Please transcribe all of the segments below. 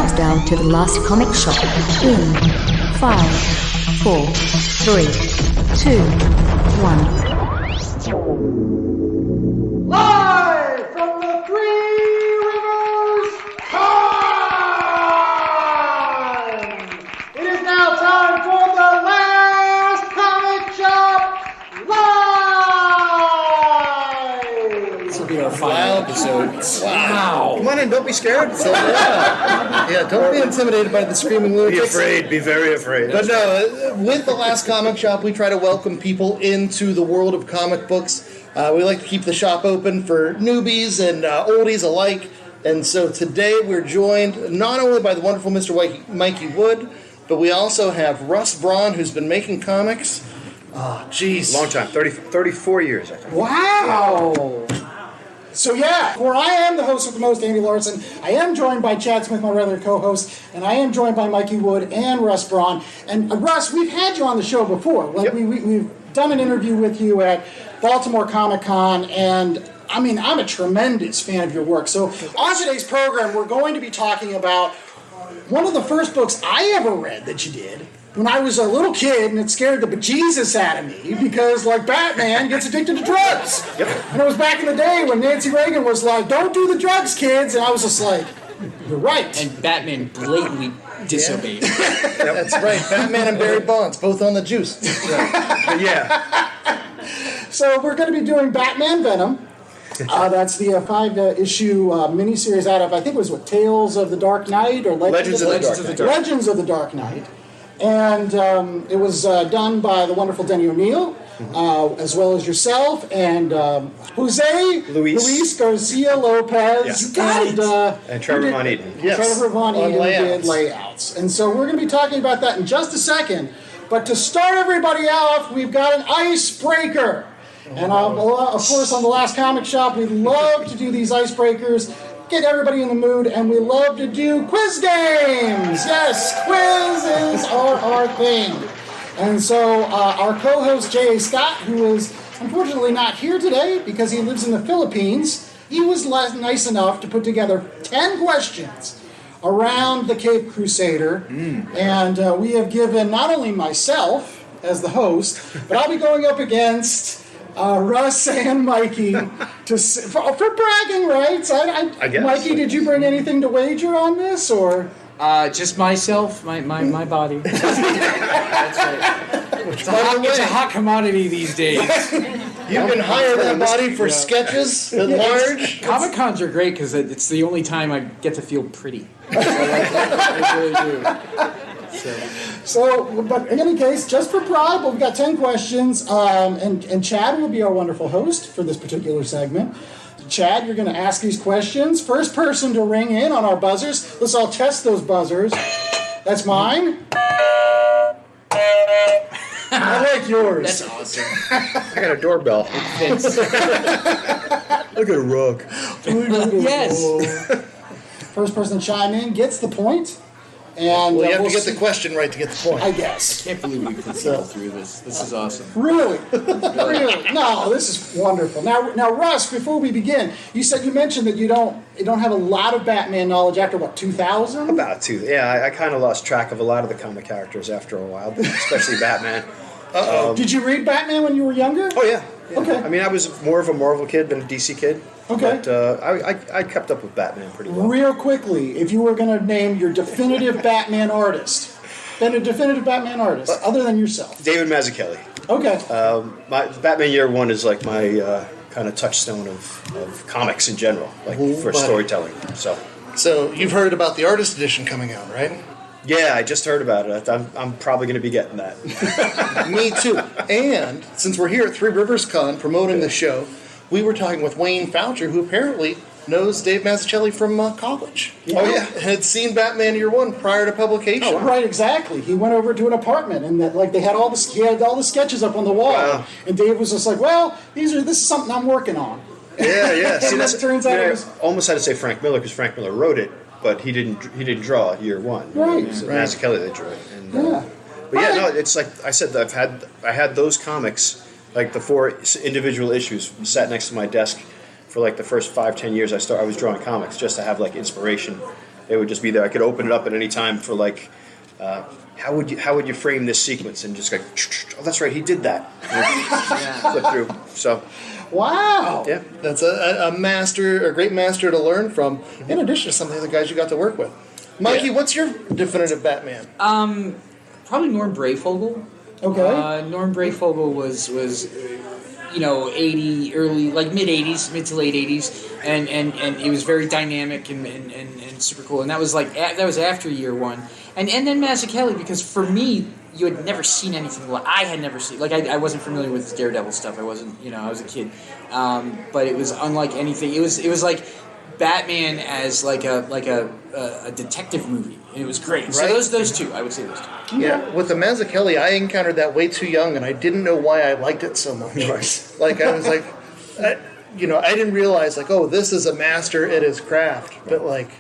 countdown to the last comic shop in 5, 4, 3, 2, 1. Live from the Three Rivers Con! It is now time for the last comic shop live! This will be our final episode. Wow. Come on in, don't be scared. So, yeah, don't be intimidated by the screaming lunatics. Be afraid, be very afraid. But no, with the last comic shop, we try to welcome people into the world of comic books. We like to keep the shop open for newbies and oldies alike. And so today we're joined not only by the wonderful Mr. Mikey Wood, but we also have Russ Braun, who's been making comics. Oh, jeez. Long time, 34 years, I think. Wow! So yeah, where I am the host with the most, Andy Larson, I am joined by Chad Smith, my regular co-host, and I am joined by Mikey Wood and Russ Braun. And Russ, we've had you on the show before. Like Yep. we've done an interview with you at Baltimore Comic Con, and I mean, I'm a tremendous fan of your work. So on today's program, we're going to be talking about one of the first books I ever read that you did when I was a little kid, and it scared the bejesus out of me because, like, Batman gets addicted to drugs. Yep. And it was back in the day when Nancy Reagan was like, "Don't do the drugs, kids," and I was just like, "You're right." And Batman blatantly disobeyed. That's right. Batman and Barry Bonds, both on the juice. But yeah, So we're going to be doing Batman Venom. That's the 5-issue miniseries out of, I think it was, Tales of the Dark Knight or Legends of the Dark Knight. Legends of the Dark Knight. And it was done by the wonderful Denny O'Neil, as well as yourself, and Jose Luis Garcia Lopez, Yeah. And Trevor Von Eaton. Yes. Trevor Von On Eaton layouts. did layouts. And so we're going to be talking about that in just a second. But to start everybody off, we've got an icebreaker. And of course, on the last comic shop, we love to do these icebreakers, get everybody in the mood, and we love to do quiz games. Yes, quizzes are our thing. And so our co-host, J.A. Scott, who is unfortunately not here today because he lives in the Philippines, he was nice enough to put together 10 questions around the Caped Crusader. And we have given not only myself as the host, but I'll be going up against Russ and Mikey for bragging rights. I guess. Mikey, did you bring anything to wager on this, or? Just myself, my body. That's right. It's a hot commodity these days. You can hire that body for sketches at large. Comic Cons are great because it's the only time I get to feel pretty. I really do. So, but in any case, just for pride, we've got 10 questions, and Chad will be our wonderful host for this particular segment. Chad, you're going to ask these questions. First person to ring in on our buzzers. Let's all test those buzzers. That's mine. I like yours. That's awesome. I got a doorbell. Look at a rug. Yes. First person to chime in gets the point. And Well, you have we'll to get see- the question right to get the point. I guess. Can't believe we could go through this. This is awesome. Really? Really? No, this is wonderful. Now, Russ, before we begin, you mentioned that you don't have a lot of Batman knowledge after what, 2000? About two. Yeah, I kind of lost track of a lot of the comic characters after a while, especially Batman. Did you read Batman when you were younger? Oh, yeah. Okay. I mean, I was more of a Marvel kid than a DC kid. Okay. But I kept up with Batman pretty well. Real quickly, if you were going to name your definitive Batman artist, other than yourself. David Mazzucchelli. Okay. My Batman Year One is like my kind of touchstone of comics in general, like for storytelling. So you've heard about the artist edition coming out, right? Yeah, I just heard about it. I'm probably going to be getting that. Me too. And since we're here at Three Rivers Con promoting the show, we were talking with Wayne Foucher, who apparently knows Dave Mazzucchelli from college. Yeah. Oh yeah, had seen Batman Year One prior to publication. Oh, right, exactly. He went over to an apartment, and that they had he had all the sketches up on the wall, Wow. and Dave was just like, "Well, this is something I'm working on." Yeah. See, And that's, it turns out I it was- almost had to say Frank Miller because Frank Miller wrote it, but he didn't draw Year One. Right. It was Mazzucchelli that drew it. And, Yeah. But yeah, no, it's like I said. I had those comics, like the 4 individual issues, sat next to my desk for like the first 5-10 years. I was drawing comics just to have like inspiration It would just be there. I could open it up at any time for like, how would you frame this sequence, and just like, oh, that's right, he did that. Flip through. So. Wow. Yeah. That's a master, a great master to learn from, in addition to some of the other guys you got to work with. Mikey, what's your definitive Batman? Probably Norm Brayfogle. Okay. Norm Brayfogle was 80, early, like mid to late 80s, and it was very dynamic and super cool. And that was after year one. And then Mazzucchelli, because for me, you had never seen anything like I had never seen. Like I wasn't familiar with Daredevil stuff. I wasn't, I was a kid, but it was unlike anything. It was like Batman as like a detective movie, and it was great. Right? So those two, I would say those two. Yeah, with the Mazzucchelli, I encountered that way too young, and I didn't know why I liked it so much. Right. Like I was like, I didn't realize like, oh, this is a master at his craft, but like.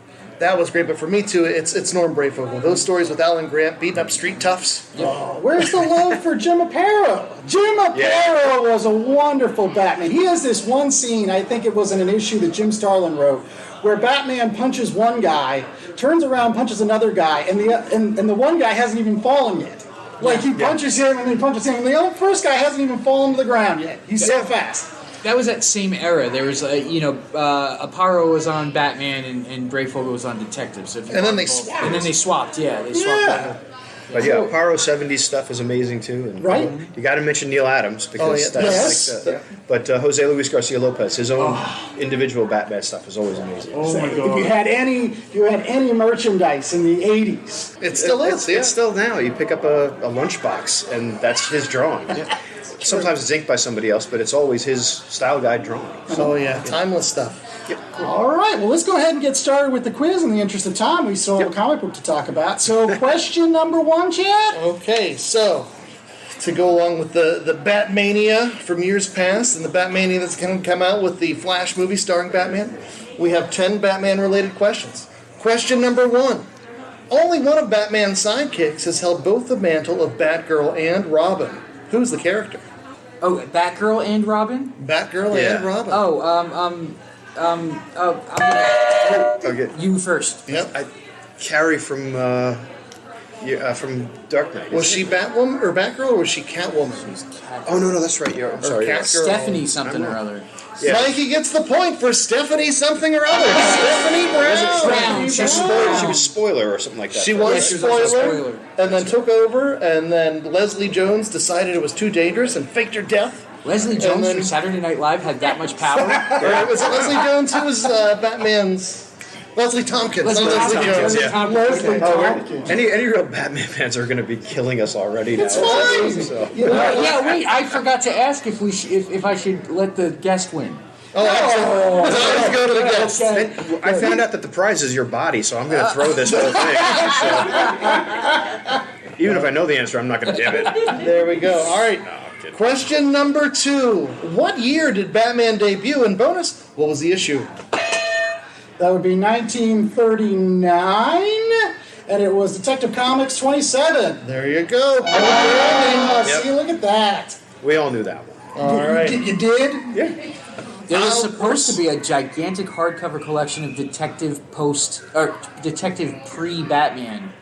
That was great, but for me too, it's Norm Brayfogle. Those stories with Alan Grant beating up street toughs. Oh, where's the love for Jim Aparo? Jim Aparo was a wonderful Batman. He has this one scene, I think it was in an issue that Jim Starlin wrote, where Batman punches one guy, turns around, punches another guy, and the one guy hasn't even fallen yet. Like he punches him and then he punches him, and the first guy hasn't even fallen to the ground yet. He's so fast. That was that same era. There was, Aparo was on Batman and Brayfogle was on Detective. So then they swapped. And then they swapped. Yeah, they swapped. But yeah, Aparo 70s stuff is amazing too. And, right? You got to mention Neil Adams because that's but Jose Luis Garcia Lopez, his own individual Batman stuff is always amazing. Oh my God! If you had any merchandise in the '80s, it still is. It's still now. You pick up a lunchbox and that's his drawing. Yeah. Sometimes it's inked by somebody else, but it's always his style guide drawing. So timeless stuff. Yep. All right, well, let's go ahead and get started with the quiz in the interest of time. We still have a comic book to talk about. So, question number 1, Chad? Okay, so to go along with the Batmania from years past and the Batmania that's going to come out with the Flash movie starring Batman, we have 10 Batman-related questions. Question number 1. Only one of Batman's sidekicks has held both the mantle of Batgirl and Robin. Who's the character? Oh, Batgirl and Robin? Batgirl and Robin. Okay. You first. Yep. Carrie from Dark Knight. Was she Batwoman or Batgirl, or was she Catwoman? Oh no, that's right. I'm sorry. Catgirl. Stephanie something or other. Yeah. Mikey gets the point for Stephanie something or other. Stephanie Brown. She was spoiler or something like that. She was she was spoiler, spoiler. and then took over, and then Leslie Jones decided it was too dangerous and faked her death. Leslie Jones from Saturday Night Live had that much power. Or was it Leslie Jones who was Batman's? Leslie Tompkins. Leslie Jones. Any real Batman fans are going to be killing us already now. It's fine. So. Yeah, wait. I forgot to ask if I should let the guest win. Oh, let's go to the guest. Okay. I found out that the prize is your body, so I'm going to throw this whole thing. So, even if I know the answer, I'm not going to give it. There we go. All right. Question number 2. What year did Batman debut? And bonus, what was the issue? That would be 1939, and it was Detective Comics 27. There you go. See, look at that. We all knew that one. All right. You did? Yeah. There was supposed to be a gigantic hardcover collection of Detective pre-Batman.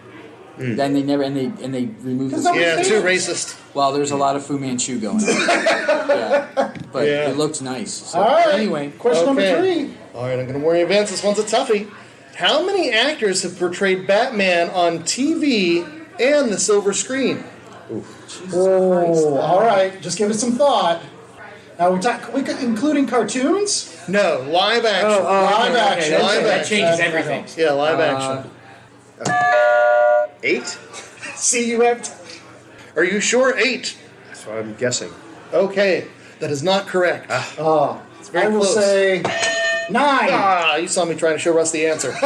Then they never they removed the too racist. Well, there's a lot of Fu Manchu going on. But it looked nice. So, all right. Anyway, question number 3. All right, I'm going to warn you in advance. This one's a toughie. How many actors have portrayed Batman on TV and the silver screen? All right. Just give it some thought. Now including cartoons? No, live action. Live action. That changes everything. Yeah, live action. 8? See, you have. Are you sure? 8. That's what I'm guessing. Okay, that is not correct. It's very I will close. say 9. You saw me trying to show Russ the answer. 9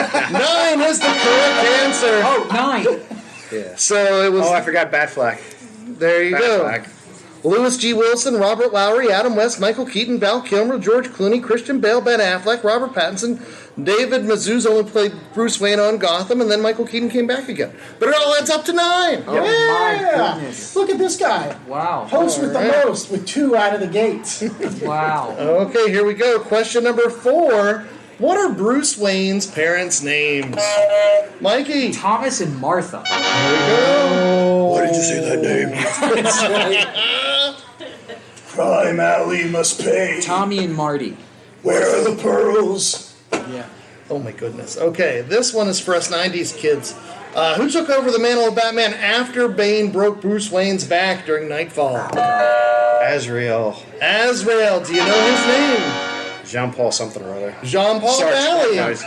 is the correct answer. Oh, 9. Yeah. So it was. Oh, I forgot Batfleck. There you go. Batfleck. Lewis G. Wilson, Robert Lowry, Adam West, Michael Keaton, Val Kilmer, George Clooney, Christian Bale, Ben Affleck, Robert Pattinson, David Mazouz only played Bruce Wayne on Gotham, and then Michael Keaton came back again. But it all adds up to 9. Oh, my goodness. Look at this guy. Wow. Host with the most, with 2 out of the gate. Wow. Okay, here we go. Question number 4. What are Bruce Wayne's parents' names? Mikey. Thomas and Martha. There we go. Why did you say that name? That's right. Crime Alley must pay. Tommy and Marty. Where are the pearls? Yeah. Oh my goodness. Okay, this one is for us 90s kids. Who took over the mantle of Batman after Bane broke Bruce Wayne's back during Nightfall? Azrael. Azrael. Do you know his name? Jean-Paul something or other. Jean-Paul Valley. No, And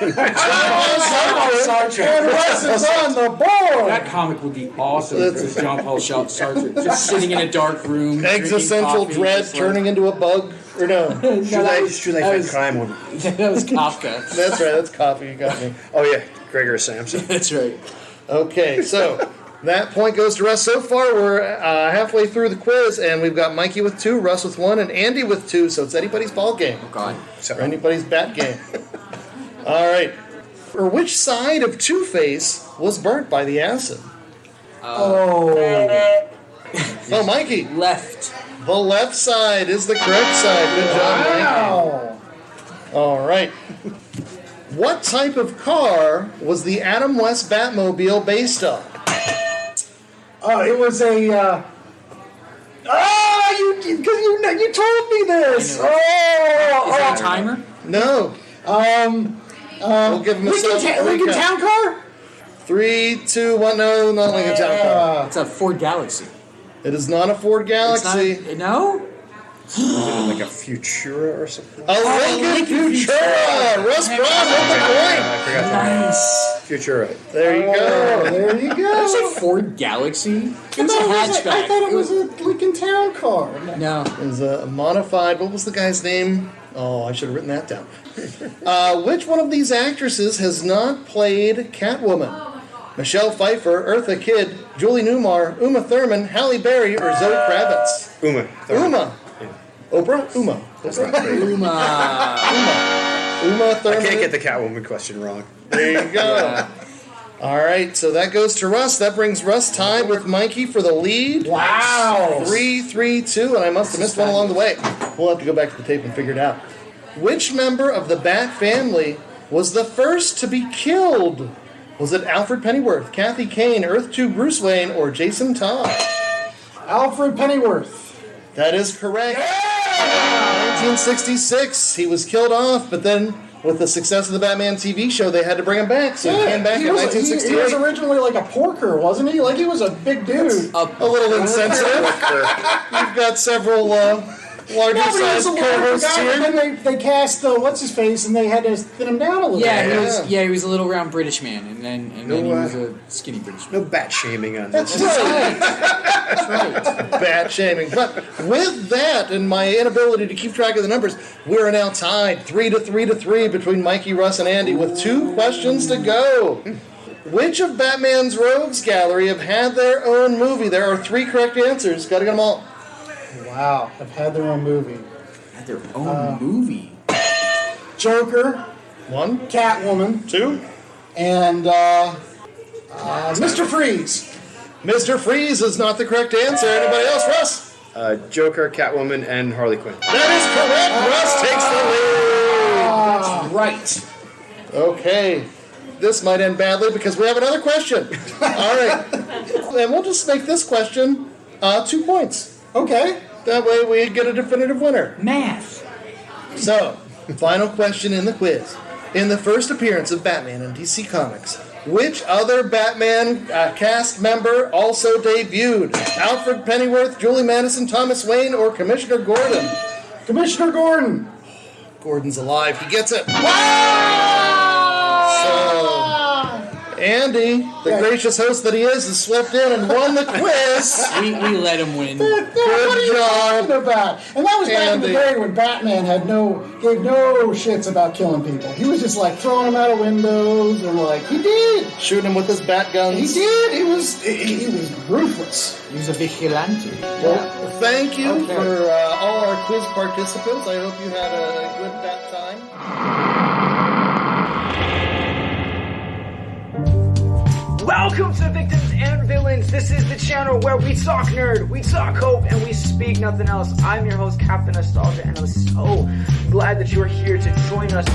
Russ is on the board. That comic would be awesome. If it was John Paul Sargent just sitting in a dark room. Existential drinking dread coffee, turning into a bug. Or no. Should they fight crime one? That was Kafka. That's right. That's coffee. You got me. Oh yeah, Gregor Samson. That's right. Okay, so that point goes to Russ. So far, we're halfway through the quiz, and we've got Mikey with 2, Russ with 1, and Andy with 2, so it's anybody's ball game. Oh, God. Or anybody's bat game. All right. Or which side of Two-Face was burnt by the acid? Oh, Mikey. Left. The left side is the correct side. Good job, Mikey. Wow. All right. What type of car was the Adam West Batmobile based on? It was a. You told me this. Is that a timer? No. We'll give him a Lincoln Town Car. 3, 2, 1. No, not Lincoln Town Car. It's a Ford Galaxy. It is not a Ford Galaxy. No? Like a Futura or something. A Lincoln Futura. Russ Braun with the point. I forgot that. Nice. Futura. There you go. There you Did go. you say Ford Galaxy? It was a hatchback. I thought it was a Lincoln Town Car. No. It was a modified. What was the guy's name? Oh, I should have written that down. Which one of these actresses has not played Catwoman? Michelle Pfeiffer, Eartha Kitt, Julie Newmar, Uma Thurman, Halle Berry, or Zoe Kravitz? Uma. Uma. Oprah? Uma. That's not great. Uma Thurman. I can't get the Catwoman question wrong. There you go. All right, so that goes to Russ. That brings Russ tied with Mikey for the lead. Wow. 3-3-2, and I must have missed one along the way. We'll have to go back to the tape and figure it out. Which member of the Bat family was the first to be killed? Was it Alfred Pennyworth, Kathy Kane, Earth 2 Bruce Wayne, or Jason Todd? Alfred Pennyworth. That is correct. 1966, he was killed off, but then with the success of the Batman TV show, they had to bring him back, so he came back in 1968. He was originally like a porker, wasn't he? Like he was a big dude. A little insensitive. You've got several larger sized co-hosts here. And then they cast what's his face, and they had to thin him down a little. Yeah, he was a little round British man, and then he was a skinny British man. No bat shaming on this. That's right. Bat shaming. But with that and my inability to keep track of the numbers, we are now tied 3-3 between Mikey, Russ, and Andy with 2 questions to go. Which of Batman's rogues gallery have had their own movie? There are 3 correct answers. Got to get them all. Wow, have had their own movie. Had their own movie. Joker, 1, Catwoman, 2. and Mr. Freeze. Mr. Freeze is not the correct answer. Anybody else, Russ? Joker, Catwoman, and Harley Quinn. That is correct. Russ takes the lead. Right. Okay. This might end badly because we have another question. All right. And we'll just make this question 2 points. Okay. That way we get a definitive winner. Math. So, final question in the quiz. In the first appearance of Batman in DC Comics, which other Batman cast member also debuted? Alfred Pennyworth, Julie Madison, Thomas Wayne, or Commissioner Gordon? Commissioner Gordon. Gordon's alive. He gets it. So, Andy, the gracious host that he is, has swept in and won the quiz. We let him win. What are you talking about? And that was back in the day when Batman gave no shits about killing people. He was just like throwing them out of windows and he did. Shooting him with his bat guns. He did. He was ruthless. He was a vigilante. Well, thank you for all our quiz participants. I hope you had a good bat time. Welcome to Victims and Villains. This is the channel where we talk nerd, we talk hope, and we speak nothing else. I'm your host, Captain Nostalgia, and I'm so glad that you are here to join us.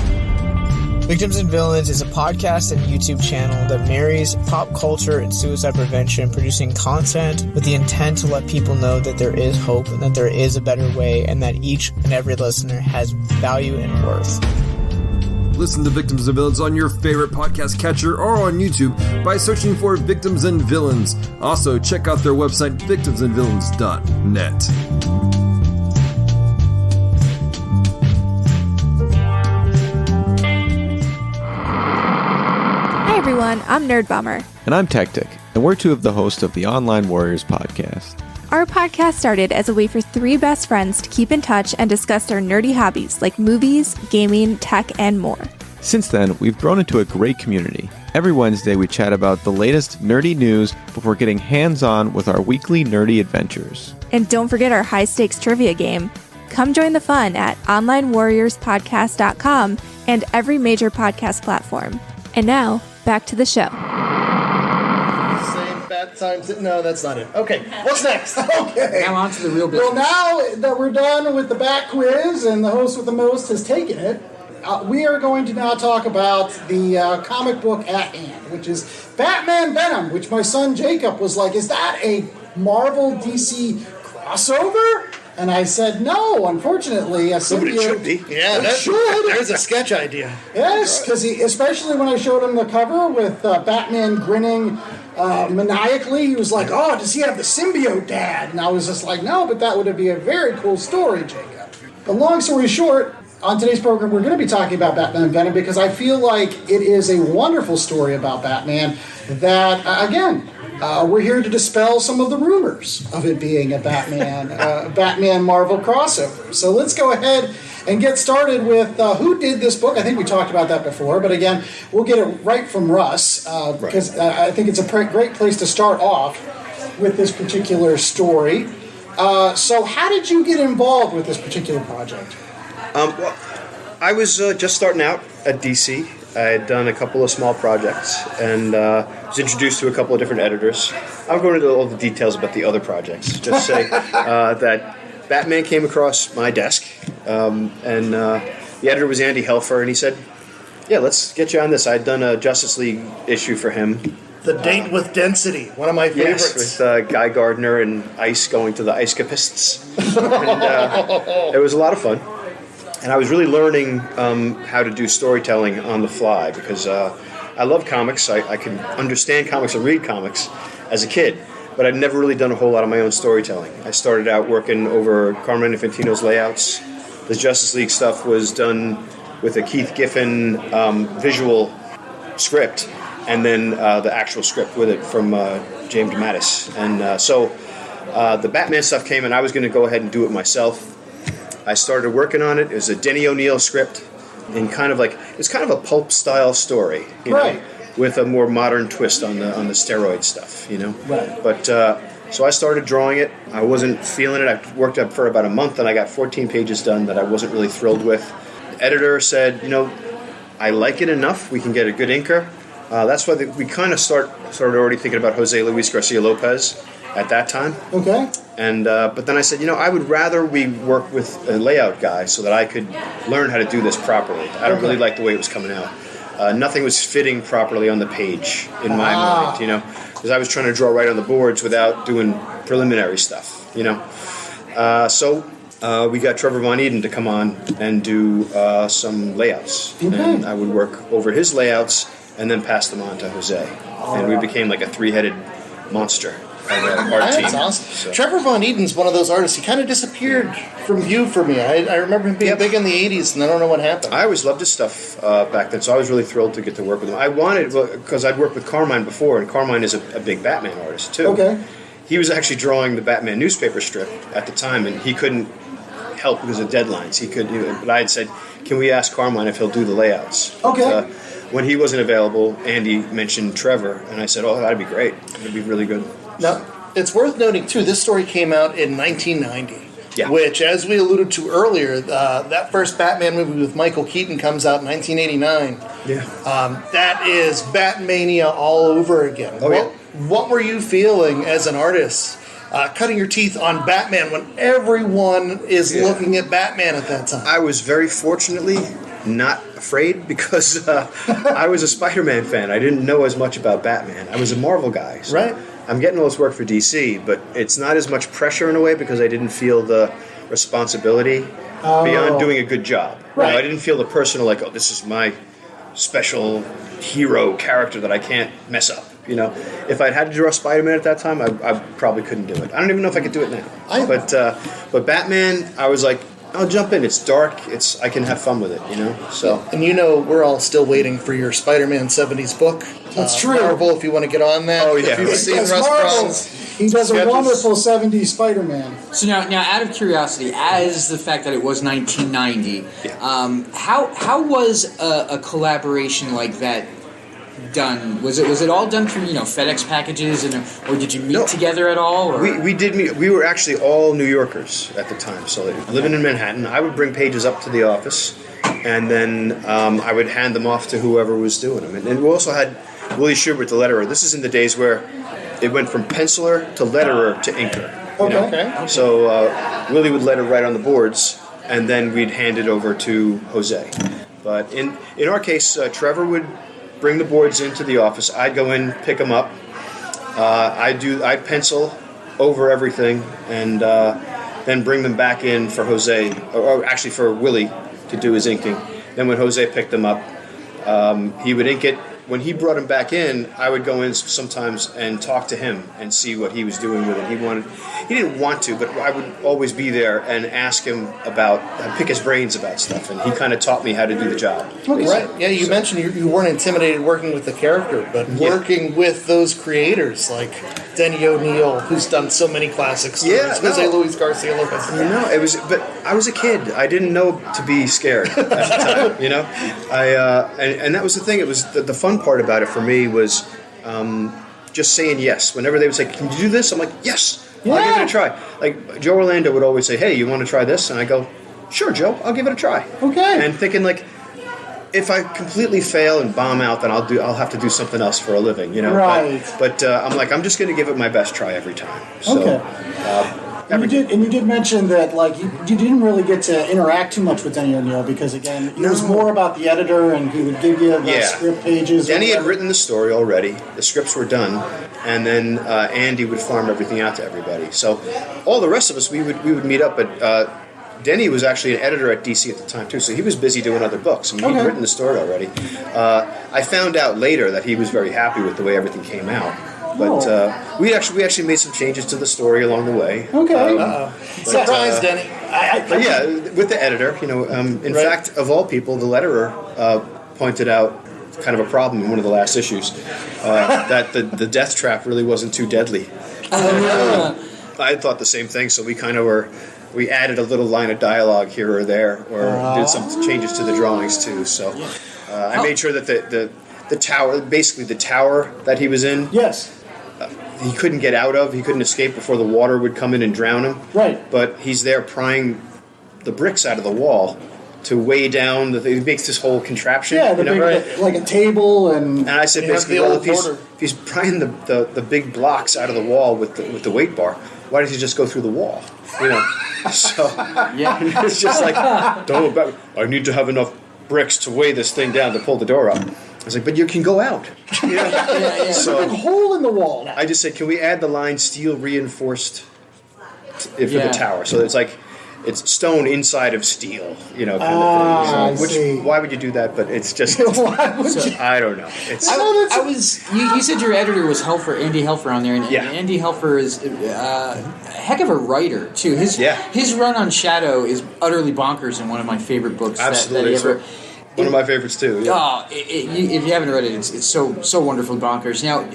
Victims and Villains is a podcast and YouTube channel that marries pop culture and suicide prevention, producing content with the intent to let people know that there is hope and that there is a better way, and that each and every listener has value and worth. Listen to Victims and Villains on your favorite podcast catcher or on YouTube by searching for Victims and Villains. Also, check out their website, victimsandvillains.net. Hi everyone, I'm Nerd Bummer. And I'm Tactic, and we're two of the hosts of the Online Warriors podcast. Our podcast started as a way for three best friends to keep in touch and discuss their nerdy hobbies like movies, gaming, tech, and more. Since then, we've grown into a great community. Every Wednesday, we chat about the latest nerdy news before getting hands-on with our weekly nerdy adventures. And don't forget our high-stakes trivia game. Come join the fun at onlinewarriorspodcast.com and every major podcast platform. And now, back to the show. Same bad times. No, that's not it. Okay, what's next? Okay. Now on to the real business. Well, now that we're done with the bat quiz and the host with the most has taken it, we are going to now talk about the comic book at hand, which is Batman Venom, which my son Jacob was like, is that a Marvel DC crossover? And I said, no, unfortunately. But it should be. Yeah, that should. There's a sketch idea. Yes, because especially when I showed him the cover with Batman grinning maniacally, he was like, oh, does he have the symbiote dad? And I was just like, no, but that would be a very cool story, Jacob. But long story short, on today's program, we're going to be talking about Batman and Venom because I feel like it is a wonderful story about Batman that, again, we're here to dispel some of the rumors of it being a Batman Marvel crossover. So let's go ahead and get started with who did this book. I think we talked about that before, but again, we'll get it right from Russ because I think it's a great place to start off with this particular story. So how did you get involved with this particular project? Well, I was just starting out at DC. I had done a couple of small projects and was introduced to a couple of different editors. I'm going into all the details about the other projects. Just say that Batman came across my desk, and the editor was Andy Helfer, and he said, yeah, let's get you on this. I'd done a Justice League issue for him. The Date with Density, one of my favorites. Yes, with Guy Gardner and Ice going to the Ice Capists. And, it was a lot of fun. And I was really learning how to do storytelling on the fly because I love comics. I could understand comics and read comics as a kid, but I'd never really done a whole lot of my own storytelling. I started out working over Carmine Infantino's layouts. The Justice League stuff was done with a Keith Giffen visual script, and then the actual script with it from James Mattis. And so the Batman stuff came, and I was going to go ahead and do it myself. I started working on it. It was a Denny O'Neil script, and it was kind of a pulp style story, you know, with a more modern twist on the steroid stuff, you know. Right. But so I started drawing it. I wasn't feeling it. I worked up for about a month, and I got 14 pages done that I wasn't really thrilled with. The editor said, you know, I like it enough. We can get a good inker. That's why we kind of started already thinking about Jose Luis Garcia Lopez at that time. Okay. And but then I said, you know, I would rather we work with a layout guy so that I could learn how to do this properly. I don't really like the way it was coming out. Nothing was fitting properly on the page in my mind, you know, because I was trying to draw right on the boards without doing preliminary stuff, you know. So we got Trevor Von Eden to come on and do some layouts. Okay. And I would work over his layouts and then pass them on to Jose. And we became like a three-headed monster. That's awesome. So. Trevor Von Eden's one of those artists. He kind of disappeared from view for me. I remember him being big in the 80s, and I don't know what happened. I always loved his stuff back then, so I was really thrilled to get to work with him. I wanted, because I'd worked with Carmine before, and Carmine is a big Batman artist, too. Okay. He was actually drawing the Batman newspaper strip at the time, and he couldn't help because of deadlines. But I had said, can we ask Carmine if he'll do the layouts? Okay. When he wasn't available, Andy mentioned Trevor, and I said, oh, that'd be great. It'd be really good. Now, it's worth noting, too, this story came out in 1990. Yeah. Which, as we alluded to earlier, that first Batman movie with Michael Keaton comes out in 1989. Yeah. That is Batmania all over again. Oh, What were you feeling as an artist, cutting your teeth on Batman when everyone is looking at Batman at that time? I was very fortunately not afraid because I was a Spider-Man fan. I didn't know as much about Batman. I was a Marvel guy. So Right. I'm getting all this work for DC, but it's not as much pressure in a way because I didn't feel the responsibility beyond doing a good job. Right. You know, I didn't feel the personal, like, oh, this is my special hero character that I can't mess up. You know, if I'd had to draw Spider-Man at that time, I probably couldn't do it. I don't even know if I could do it now. But Batman, I was like, I'll jump in. It's dark. I can have fun with it. You know. So. And you know, we're all still waiting for your Spider-Man 70s book. That's true. Marvel, if you want to get on that. Oh, yeah. If you've seen Because Russ Marvel, Braun's he does a sketches. wonderful 70s Spider-Man. So now, out of curiosity, as the fact that it was 1990, how was a collaboration like that done? Was it all done through FedEx packages, or did you meet together at all? Or? We did meet. We were actually all New Yorkers at the time. So living in Manhattan, I would bring pages up to the office, and then I would hand them off to whoever was doing them. And we also had Willie Schubert, the letterer. This is in the days where it went from penciler to letterer to inker. Okay. So Willie would letter right on the boards, and then we'd hand it over to Jose. But in our case, Trevor would bring the boards into the office. I'd go in, pick them up. I'd pencil over everything, and then bring them back in for Jose, or actually for Willie to do his inking. Then when Jose picked them up, he would ink it. When he brought him back in, I would go in sometimes and talk to him and see what he was doing with it. He didn't want to, but I would always be there and ask him pick his brains about stuff, and he kind of taught me how to do the job. Okay. Right. Yeah, you mentioned you weren't intimidated working with the character, but working with those creators like Denny O'Neil, who's done so many classics. Jose Luis Garcia Lopez. But I was a kid. I didn't know to be scared at the time. And that was the thing. It was the fun part about it for me was just saying yes. Whenever they would say, "Can you do this?" I'm like, "Yes, I'll give it a try." Like Joe Orlando would always say, "Hey, you want to try this?" And I go, "Sure, Joe, I'll give it a try." Okay. And thinking like, if I completely fail and bomb out, then I'll have to do something else for a living, Right. But I'm like, I'm just going to give it my best try every time. So, Okay. And you did mention that you didn't really get to interact too much with Denny O'Neil because again it was more about the editor and he would give you the script pages. Denny had written the story already. The scripts were done, and then Andy would farm everything out to everybody. So all the rest of us we would meet up, but Denny was actually an editor at DC at the time too, so he was busy doing other books. I mean, he'd written the story already. I found out later that he was very happy with the way everything came out. But we actually made some changes to the story along the way. Okay. Surprise, Denny. But yeah, with the editor, in fact, of all people, the letterer pointed out kind of a problem in one of the last issues, that the death trap really wasn't too deadly. I thought the same thing, so we added a little line of dialogue here or there, or did some changes to the drawings too. So I made sure that the tower, basically the tower that he was in, he couldn't get out of. He couldn't escape before the water would come in and drown him. Right. But he's there prying the bricks out of the wall to weigh down. He makes this whole contraption. Yeah, like a table and I said basically, well, if he's prying the big blocks out of the wall with the weight bar, why does he just go through the wall? So it's just like, I need to have enough bricks to weigh this thing down to pull the door up. I was like, but you can go out. So a big hole in the wall. I just said, can we add the line steel reinforced for the tower? So it's like, it's stone inside of steel, kind of thing. Why would you do that? But it's just, I don't know. You said your editor was Andy Helfer on there, and Andy Helfer is a heck of a writer too. His run on Shadow is utterly bonkers, and one of my favorite books. Absolutely, that he ever. One of my favorites too. Yeah. Oh, if you haven't read it, it's so wonderfully bonkers. Now,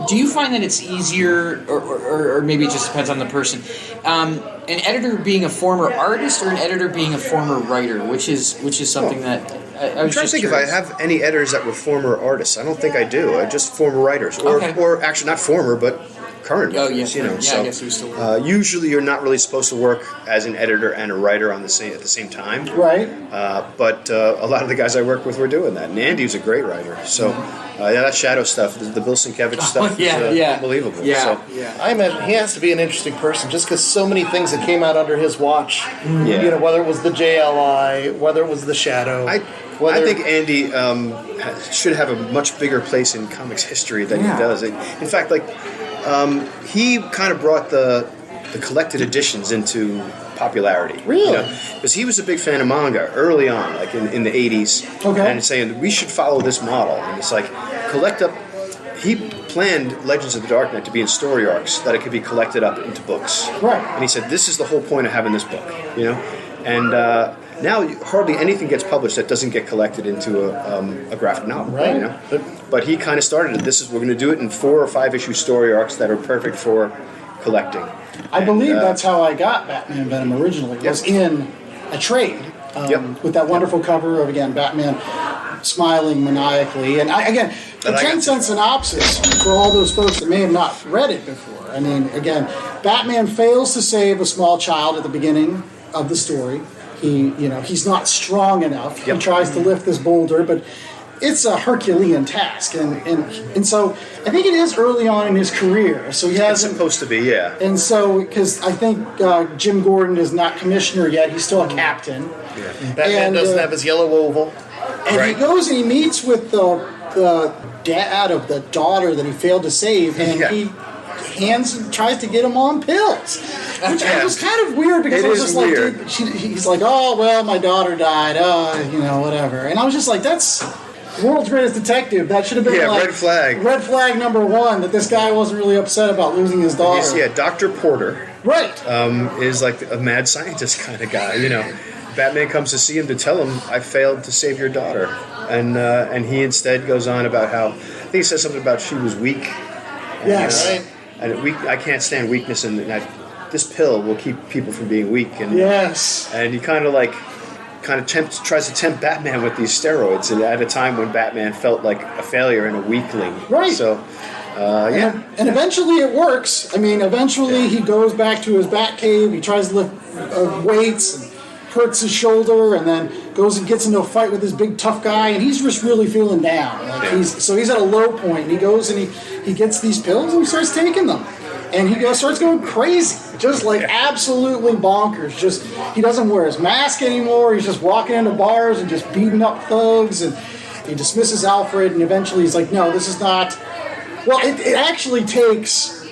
do you find that it's easier, or maybe it just depends on the person, an editor being a former artist or an editor being a former writer, which is something that I was trying to think curious. if I have any editors that were former artists. I don't think I do. Just former writers, or actually not former, but current. Oh yes, I guess we still. Usually, you're not really supposed to work as an editor and a writer at the same time. Right. But a lot of the guys I work with were doing that, and Andy was a great writer. So That Shadow stuff, the Bill Sienkiewicz stuff, is unbelievable. Yeah, So, I imagine he has to be an interesting person, just because so many things that came out under his watch. You know, whether it was the JLI, whether it was the Shadow. I think Andy should have a much bigger place in comics history than he does. In fact, like he kind of brought the collected editions into popularity. Really? Because he was a big fan of manga early on, like in the 80s. Okay. And saying, we should follow this model. And it's like, collect up... He planned Legends of the Dark Knight to be in story arcs, that it could be collected up into books. Right. And he said, this is the whole point of having this book, you know? And now hardly anything gets published that doesn't get collected into a graphic novel, Right. You know? But he kind of started it. We're going to do it in 4 or 5 issue story arcs that are perfect for collecting. I believe that's how I got Batman Venom originally. Was in a trade with that wonderful cover of, again, Batman smiling maniacally. And the 10-cent synopsis for all those folks that may have not read it before. I mean, again, Batman fails to save a small child at the beginning of the story. He's not strong enough. He tries to lift this boulder, but it's a Herculean task, and so I think it is early on in his career. So he hasn't. It's supposed to be, yeah. And so, because I think Jim Gordon is not commissioner yet, he's still a captain. Yeah. Batman doesn't have his yellow oval. And he goes and he meets with the dad of the daughter that he failed to save, and he tries to get him on pills, which was kind of weird because I was just like, dude, he's like, oh well, my daughter died, whatever, and I was just like, that's World's Greatest Detective. That should have been like red flag number 1, that this guy wasn't really upset about losing his daughter. Dr. Porter, right, is like a mad scientist kind of guy. You know, Batman comes to see him to tell him, I failed to save your daughter, and he instead goes on about how, I think he says something about she was weak. Yes. Right. And I can't stand weakness, and this pill will keep people from being weak. And and he kind of tries to tempt Batman with these steroids, and at a time when Batman felt like a failure and a weakling. Right. So, and eventually it works. I mean, eventually he goes back to his Batcave. He tries to lift weights and hurts his shoulder, and then goes and gets into a fight with this big tough guy, and he's just really feeling down. He's at a low point, and he goes and he gets these pills and he starts taking them, and he starts going crazy, just like absolutely bonkers. Just, he doesn't wear his mask anymore. He's just walking into bars and just beating up thugs, and he dismisses Alfred, and eventually he's like, no, this is not. Well, it actually takes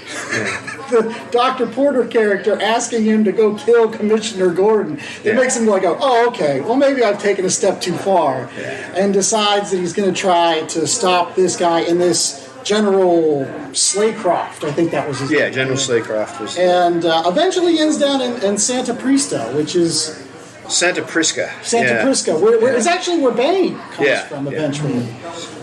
the Dr. Porter character asking him to go kill Commissioner Gordon. It makes him go, oh, okay, well, maybe I've taken a step too far, and decides that he's going to try to stop this guy in this General Slaycroft, I think that was his name. Yeah, General Slaycroft was. And eventually ends down in Santa Prista, which is... Santa Prisca. Prisca, where it's actually where Bane comes from eventually.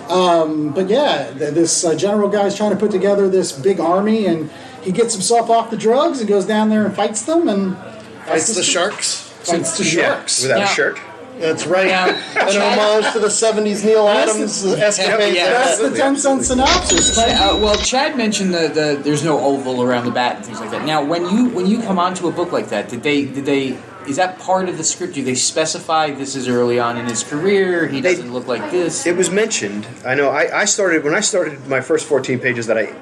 But this general guy's trying to put together this big army, and he gets himself off the drugs and goes down there and fights them, and fights the sharks. Fights the sharks without a shirt. That's right. An homage to the 70s Neil Adams escapade. That's the 10-cent synopsis. Well, Chad mentioned the there's no oval around the bat and things like that. Now, when you come onto a book like that, did they is that part of the script? Do they specify this is early on in his career? He doesn't look like this. It was mentioned. I know. I started my first 14 pages that I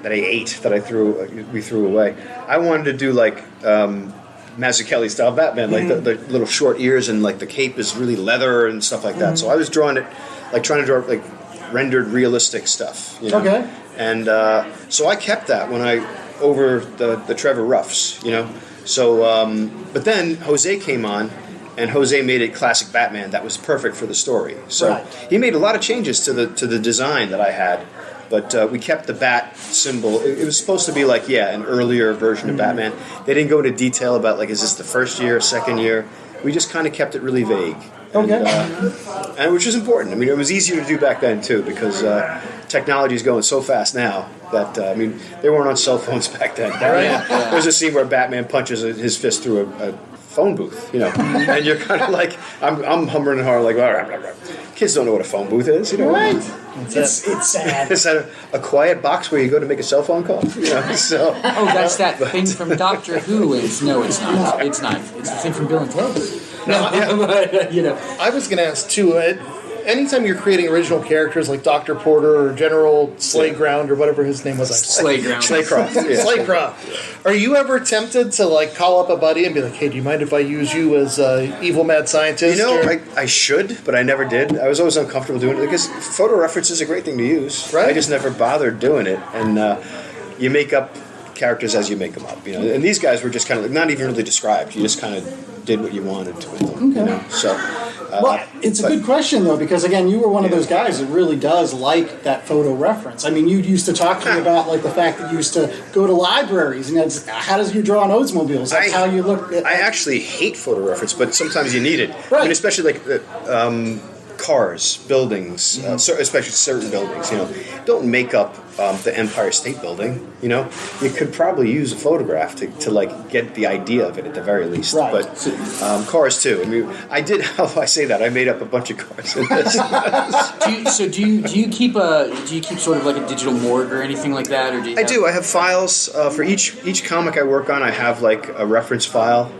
we threw away. I wanted to do like Mazzucchelli style Batman, like the little short ears, and like the cape is really leather and stuff like that. So I was drawing it, like trying to draw like rendered realistic stuff. You know? Okay. And so I kept that when over the Trevor Ruffs, you know. So, but then Jose came on, and Jose made it classic Batman that was perfect for the story. So he made a lot of changes to the design that I had, but we kept the bat symbol. It was supposed to be like an earlier version of Batman. They didn't go into detail about like, is this the first year, second year? We just kind of kept it really vague. And which is important. I mean, it was easier to do back then too, because technology is going so fast now that they weren't on cell phones back then. There's a scene where Batman punches his fist through a phone booth, you know, and you're kind of like, I'm humming hard like, blah, blah, blah. Kids don't know what a phone booth is, you know. Right. It's sad. Is that a quiet box where you go to make a cell phone call? You know, so. Oh, that's that thing from Doctor Who. No, it's not. It's not. It's the thing from Bill and Ted. I was going to ask too, anytime you're creating original characters like Dr. Porter or General Slayground or whatever his name was, Slayground. Slaycroft. Yeah. Slaycroft. Are you ever tempted to like call up a buddy and be like, "Hey, do you mind if I use you as evil mad scientist?" You know, I should, but I never did. I was always uncomfortable doing it because photo reference is a great thing to use. Right. I just never bothered doing it, and you make up characters as you make them up. And these guys were just kind of like not even really described. You just kind of did what you wanted to with them. Okay. So. Well, it's a good question, though, because, again, you were one of those guys that really does like that photo reference. I mean, you used to talk to me about, like, the fact that you used to go to libraries, and that's, how does you draw on Oldsmobiles? That's how you look at... I actually hate photo reference, but sometimes you need it. Right. I mean, especially, like, cars, buildings, especially certain buildings, Don't make up the Empire State Building, You could probably use a photograph to like, get the idea of it at the very least. Right. But cars, too. I mean, I did, how do I say that? I made up a bunch of cars in this. do you keep sort of like a digital morgue or anything like that? Or do you I do. I have files. For each comic I work on, I have, like, a reference file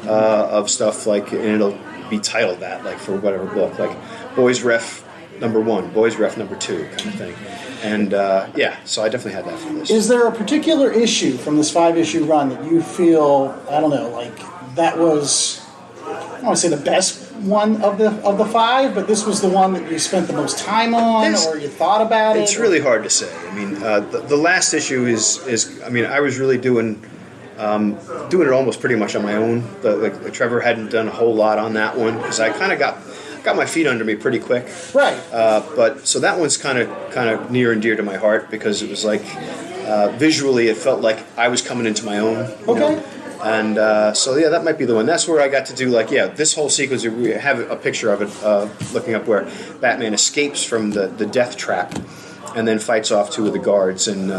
of stuff, like, and it'll be titled that, like, for whatever book, like Boys Ref number 1, Boys Ref number 2 kind of thing. And, so I definitely had that for this. Is there a particular issue from this 5-issue run that you feel, I don't know, like, that was, I don't want to say the best one of the 5, but this was the one that you spent the most time on, or you thought about it? It's really hard to say. I mean, the last issue is I mean, I was really doing it almost pretty much on my own. Trevor hadn't done a whole lot on that one because I kind of got my feet under me pretty quick. Right. But so that one's kind of near and dear to my heart because it was like visually it felt like I was coming into my own. Okay. And so that might be the one. That's where I got to do this whole sequence. We have a picture of it looking up where Batman escapes from the death trap and then fights off 2 of the guards and.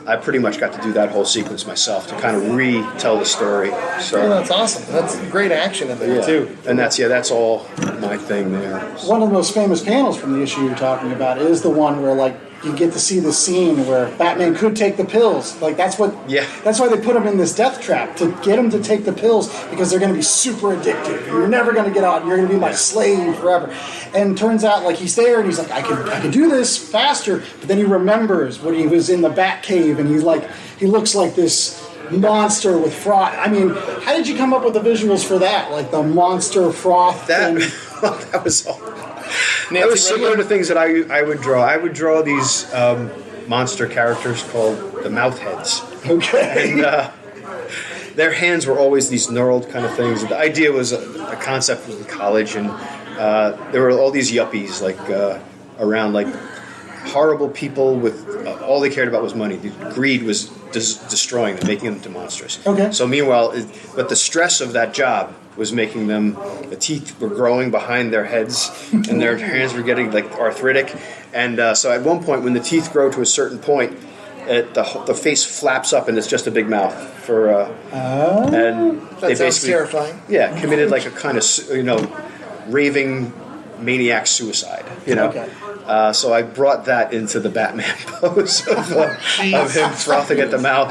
I pretty much got to do that whole sequence myself to kind of retell the story. So that's awesome. That's great action in there too. And that's all my thing there. One of the most famous panels from the issue you're talking about is the one where, like, you get to see the scene where Batman could take the pills. Like, that's why they put him in this death trap, to get him to take the pills because they're going to be super addictive. You're never going to get out. You're going to be my slave forever. And turns out, like, he's there and he's like, I can do this faster. But then he remembers when he was in the Bat Cave and he looks like this monster with froth. I mean, how did you come up with the visuals for that? Like the monster froth thing? That was all. That was similar to things that I would draw. I would draw these monster characters called the mouth heads. Okay. And their hands were always these knurled kind of things. The idea was a concept was in college, and there were all these yuppies around, like horrible people with all they cared about was money. Greed was destroying them, making them into monsters. Okay. So meanwhile, but the stress of that job was making them, the teeth were growing behind their heads and their hands were getting like arthritic. And so at one point when the teeth grow to a certain point, the face flaps up and it's just a big mouth and that sounds terrifying. Yeah, committed like a kind of, raving maniac suicide, Okay. So I brought that into the Batman pose of him frothing at the mouth.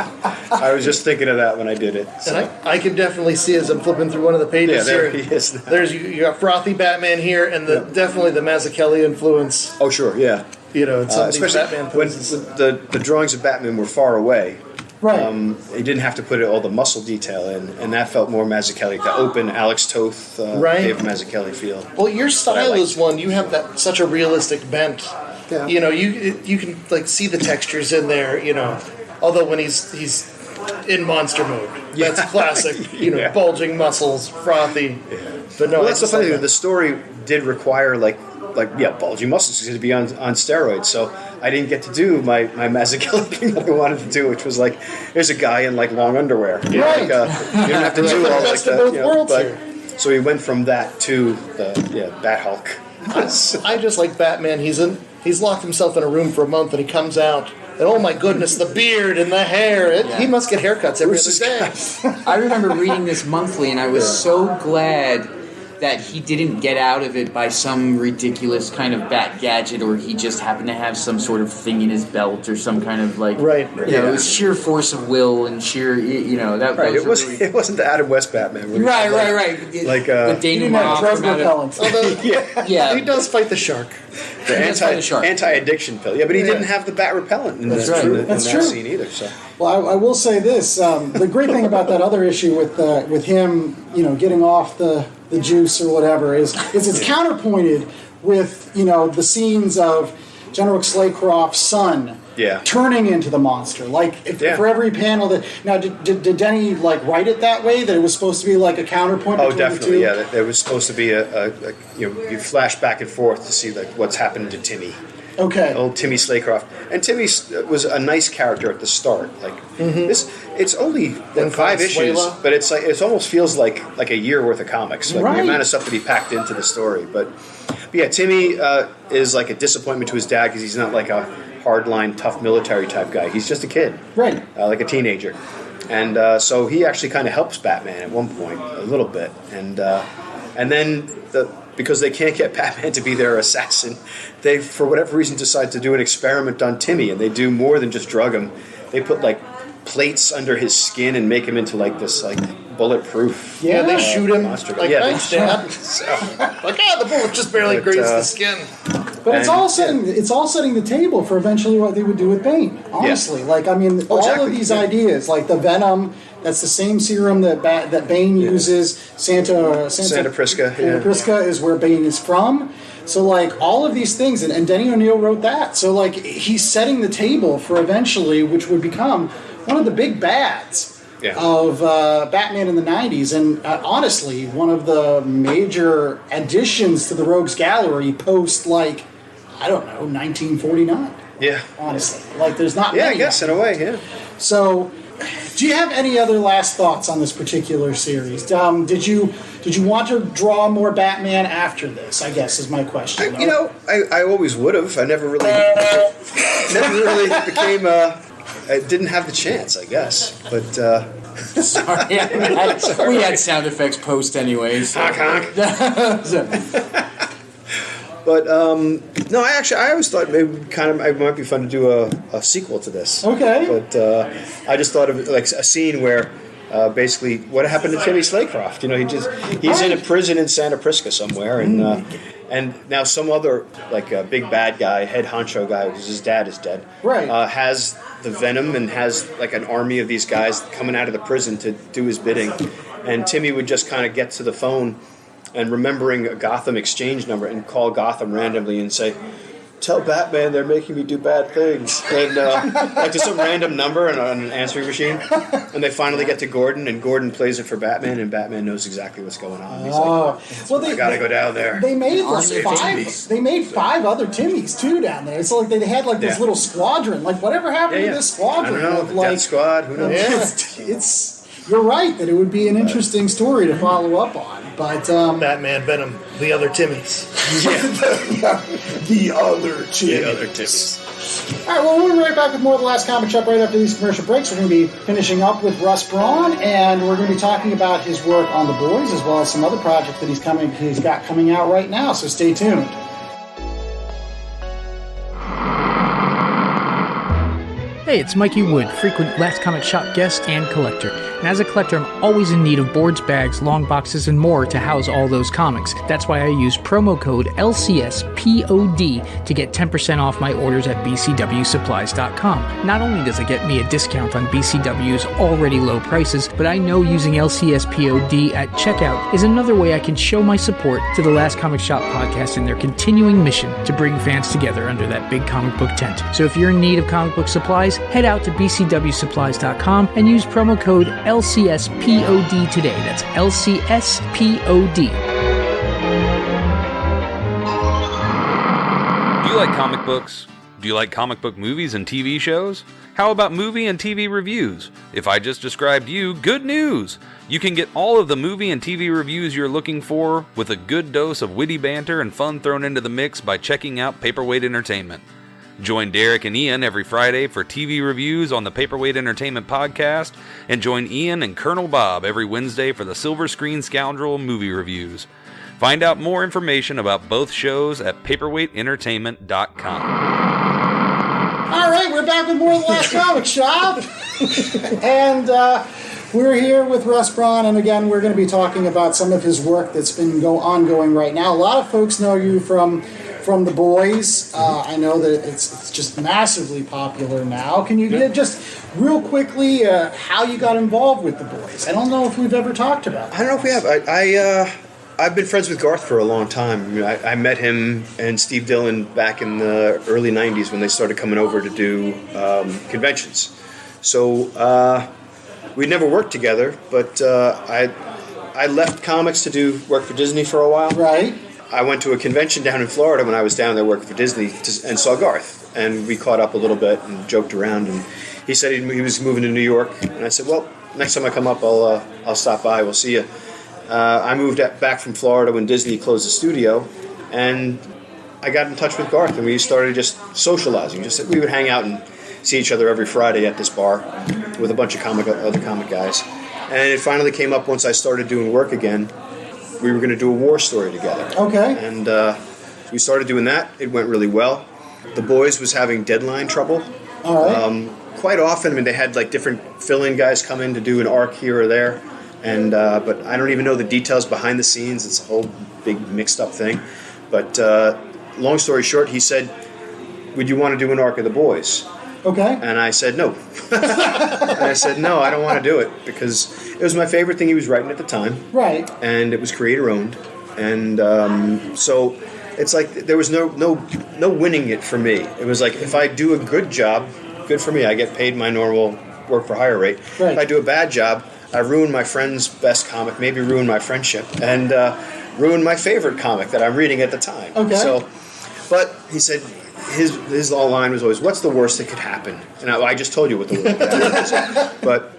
I was just thinking of that when I did it. So. And I can definitely see as I'm flipping through one of the pages there here. He is now. There's you got frothy Batman here, and definitely the Mazzucchelli influence. Oh sure, yeah. In some of these Batman poses. When the drawings of Batman were far away. Right. He didn't have to put all the muscle detail in, and that felt more Mazzucchelli, the open Alex Toth, Dave Mazzucchelli feel. Well, your style is one. You have such a realistic bent. Yeah. You can like see the textures in there. Although when he's in monster mode, that's classic. Bulging muscles, frothy. Yeah. But no, that's the funny thing. The story did require bulging muscles to be on steroids. So I didn't get to do my Mazzucchelli thing that I wanted to do, which was like, there's a guy in like long underwear. Right. You don't have to do all like that. Both worlds here. So we went from that to the Bat Hulk. I just like Batman. He's locked himself in a room for a month, and he comes out, and oh my goodness, the beard and the hair. He must get haircuts every other day. I remember reading this monthly, and I was so glad that he didn't get out of it by some ridiculous kind of bat gadget, or he just happened to have some sort of thing in his belt or some kind of like, you know, it was sheer force of will and sheer, you know, that Right, was it, was, really, it wasn't the Adam West Batman. where he right. Like, with Dana Moff drug from out of- repellent. Although Yeah. he does fight the shark. the That's kind of sharp. anti-addiction pill. Yeah, but he didn't have the bat repellent in, That's that, true. in That's that true. scene either. So Well, I will say this: the great thing about that other issue with him, you know, getting off the juice or whatever is it's counterpointed with, you know, the scenes of General Slaycroft's son turning into the monster. Like for every panel that now did Denny like write it that way, that it was supposed to be like a counterpoint? oh, between definitely, the two? yeah. There was supposed to be a you know, you flash back and forth to see like what's happened to Timmy. Okay. Old Timmy Slaycroft, and Timmy was a nice character at the start. Like this, it's only 5 issues, but it's like it almost feels like a year worth of comics. Like the amount of stuff that he packed into the story. But yeah, Timmy is like a disappointment to his dad because he's not like a hardline, tough military type guy. He's just a kid, right? Like a teenager, and so he actually kind of helps Batman at one point a little bit, and then because they can't get Batman to be their assassin, they, for whatever reason, decide to do an experiment on Timmy, and they do more than just drug him. They put, like, plates under his skin and make him into, like, this, like, bulletproof they shoot him monster. like thanks, Dad. Like, the bullet just barely grazed the skin. But it's all setting the table for eventually what they would do with Bane. Honestly, like I mean, all of these ideas, like the Venom, that's the same serum that Bane uses. Santa Prisca. Santa Prisca is where Bane is from. So like all of these things, and Denny O'Neil wrote that. So like he's setting the table for eventually, which would become one of the big bads of Batman in the 90s, and honestly, one of the major additions to the Rogues Gallery post, like, I don't know, 1949. Yeah. Honestly. Like, there's not many. I guess, in a way, yeah. So, do you have any other last thoughts on this particular series? Did you want to draw more Batman after this, I guess, is my question. I always would have. I never really became... I didn't have the chance, I guess, but... Sorry, we had sound effects post anyways. Honk, honk. But no, I always thought maybe it might be fun to do a sequel to this. Okay. But I just thought of it like a scene where basically what happened to Timmy Slaycroft. You know, he's in a prison in Santa Prisca somewhere, and now some other like big bad guy, head honcho guy, because his dad is dead, has the Venom and has like an army of these guys coming out of the prison to do his bidding, and Timmy would just kind of get to the phone and remembering a Gotham exchange number and call Gotham randomly and say, "Tell Batman they're making me do bad things," and like to some random number on an answering machine, and they finally get to Gordon, and Gordon plays it for Batman, and Batman knows exactly what's going on. He's like, I gotta go down there. They made They made 5 other Timmys too down there. So like they had like this little squadron. Like whatever happened to this squadron? I don't know. Of, The like, Death Squad. Who knows? It's you're right that it would be an interesting story to follow up on. But Batman, Venom, the other Timmys. The other Timmys. All right, well, we'll be right back with more of the Last Comic Shop right after these commercial breaks. We're going to be finishing up with Russ Braun, and we're going to be talking about his work on The Boys, as well as some other projects that he's got coming out right now, so stay tuned. Hey, it's Mikey Wood, frequent Last Comic Shop guest and collector. And as a collector, I'm always in need of boards, bags, long boxes, and more to house all those comics. That's why I use promo code LCSPOD to get 10% off my orders at BCWSupplies.com. Not only does it get me a discount on BCW's already low prices, but I know using LCSPOD at checkout is another way I can show my support to the Last Comic Shop podcast and their continuing mission to bring fans together under that big comic book tent. So if you're in need of comic book supplies, head out to BCWSupplies.com and use promo code LCSPOD today. That's LCSPOD. Do you like comic books? Do you like comic book movies and TV shows? How about movie and TV reviews? If I just described you, good news! You can get all of the movie and TV reviews you're looking for with a good dose of witty banter and fun thrown into the mix by checking out Paperweight Entertainment. Join Derek and Ian every Friday for TV reviews on the Paperweight Entertainment podcast, and join Ian and Colonel Bob every Wednesday for the Silver Screen Scoundrel movie reviews. Find out more information about both shows at paperweightentertainment.com. All right, we're back with more of The Last Comic Shop. And we're here with Russ Braun, and again, we're going to be talking about some of his work that's been ongoing right now. A lot of folks know you from The Boys. I know that it's just massively popular now. Can you get just real quickly how you got involved with The Boys? I don't know if we've ever talked about it. I don't know if we have. I've been friends with Garth for a long time. I met him and Steve Dillon back in the early 90s when they started coming over to do conventions. So we never worked together, but I left comics to do work for Disney for a while. Right. I went to a convention down in Florida when I was down there working for Disney and saw Garth. And we caught up a little bit and joked around. And he said he was moving to New York. And I said, well, next time I come up, I'll stop by. We'll see you. I moved back from Florida when Disney closed the studio, and I got in touch with Garth, and we started just socializing. We would hang out and see each other every Friday at this bar with a bunch of other comic guys. And it finally came up once I started doing work again. We were going to do a war story together. Okay. And we started doing that. It went really well. The Boys was having deadline trouble. All right. Quite often, I mean, they had like different fill-in guys come in to do an arc here or there. And but I don't even know the details behind the scenes. It's a whole big mixed-up thing. But long story short, he said, would you want to do an arc of The Boys? Okay. And I said no. And I said, no, I don't want to do it because it was my favorite thing he was writing at the time. Right. And it was creator-owned. And so it's like there was no winning it for me. It was like if I do a good job, good for me. I get paid my normal work-for-hire rate. Right. If I do a bad job, I ruin my friend's best comic, maybe ruin my friendship, and ruin my favorite comic that I'm reading at the time. Okay. So, but he said his all line was always, "What's the worst that could happen?" And I just told you what the worst that could happen. But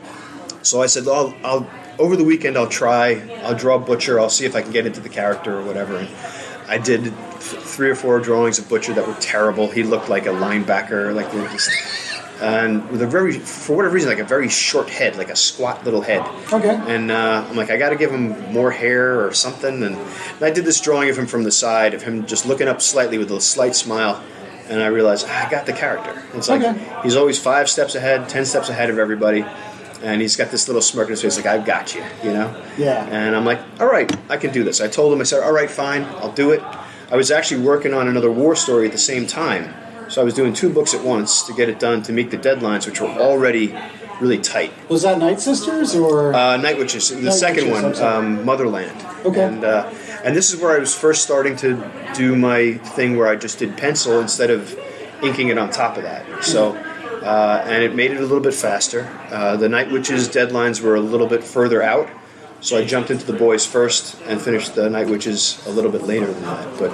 so I said, I'll over the weekend I'll draw Butcher. I'll see if I can get into the character or whatever. And I did 3 or 4 drawings of Butcher that were terrible. He looked like a linebacker, like just. And with for whatever reason, like a very short head, like a squat little head. Okay. And I'm like, I got to give him more hair or something. And I did this drawing of him from the side, of him just looking up slightly with a slight smile. And I realized, I got the character. It's like he's always 5 steps ahead, 10 steps ahead of everybody. And he's got this little smirk in his face, like, I've got you, you know? Yeah. And I'm like, all right, I can do this. I told him, I said, all right, fine, I'll do it. I was actually working on another war story at the same time. So I was doing 2 books at once to get it done to meet the deadlines, which were already really tight. Was that Night Sisters or Night Witches? The second one, Motherland. Okay. And this is where I was first starting to do my thing where I just did pencil instead of inking it on top of that. So, and it made it a little bit faster. The Night Witches deadlines were a little bit further out, so I jumped into The Boys first and finished the Night Witches a little bit later than that. But